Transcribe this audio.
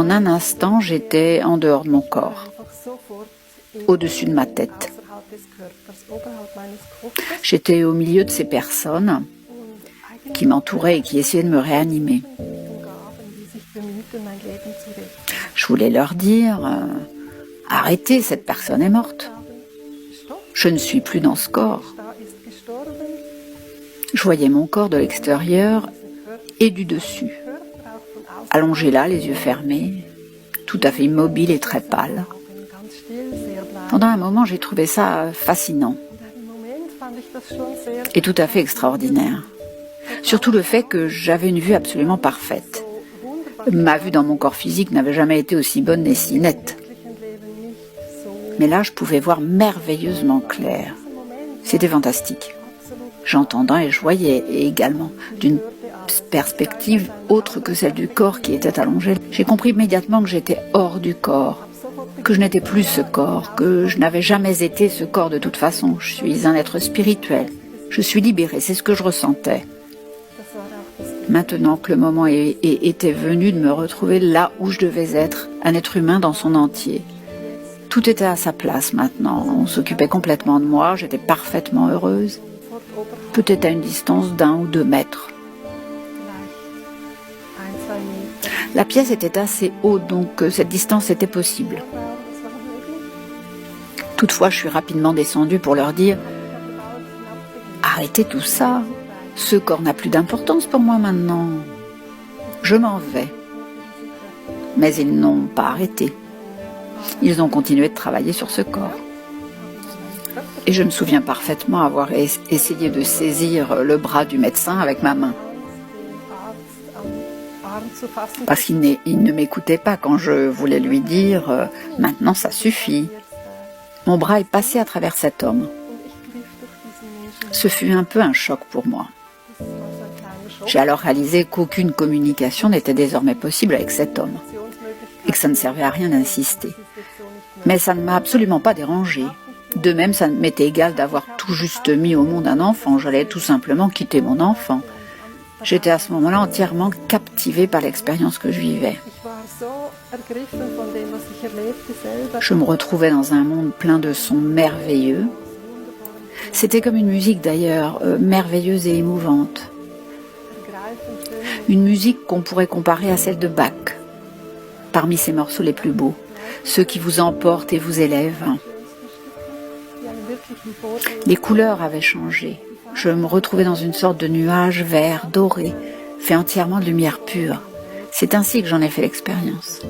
En un instant, j'étais en dehors de mon corps, au-dessus de ma tête. J'étais au milieu de ces personnes qui m'entouraient et qui essayaient de me réanimer. Je voulais leur dire « Arrêtez, cette personne est morte. Je ne suis plus dans ce corps. » Je voyais mon corps de l'extérieur et du dessus, allongé là, les yeux fermés, tout à fait immobile et très pâle. Pendant un moment, j'ai trouvé ça fascinant et tout à fait extraordinaire. Surtout le fait que j'avais une vue absolument parfaite. Ma vue dans mon corps physique n'avait jamais été aussi bonne et si nette. Mais là, je pouvais voir merveilleusement clair. C'était fantastique. J'entendais et je voyais également d'une perspective autre que celle du corps qui était allongé. J'ai compris immédiatement que j'étais hors du corps, que je n'étais plus ce corps, que je n'avais jamais été ce corps de toute façon. Je suis un être spirituel. Je suis libérée, c'est ce que je ressentais. Maintenant que le moment était venu de me retrouver là où je devais être, un être humain dans son entier. Tout était à sa place maintenant, on s'occupait complètement de moi, j'étais parfaitement heureuse, peut-être à une distance d'1 ou 2 mètres. La pièce était assez haute, donc cette distance était possible. Toutefois, je suis rapidement descendue pour leur dire « Arrêtez tout ça, ce corps n'a plus d'importance pour moi maintenant. Je m'en vais. » Mais ils n'ont pas arrêté. Ils ont continué de travailler sur ce corps. Et je me souviens parfaitement avoir essayé de saisir le bras du médecin avec ma main. Parce qu'il ne m'écoutait pas quand je voulais lui dire « Maintenant, ça suffit ». Mon bras est passé à travers cet homme. Ce fut un peu un choc pour moi. J'ai alors réalisé qu'aucune communication n'était désormais possible avec cet homme et que ça ne servait à rien d'insister. Mais ça ne m'a absolument pas dérangée. De même, ça m'était égal d'avoir tout juste mis au monde un enfant. J'allais tout simplement quitter mon enfant. J'étais à ce moment-là entièrement captivée par l'expérience que je vivais. Je me retrouvais dans un monde plein de sons merveilleux. C'était comme une musique d'ailleurs, merveilleuse et émouvante. Une musique qu'on pourrait comparer à celle de Bach, parmi ses morceaux les plus beaux, ceux qui vous emportent et vous élèvent. Les couleurs avaient changé. Je me retrouvais dans une sorte de nuage vert, doré, fait entièrement de lumière pure. C'est ainsi que j'en ai fait l'expérience.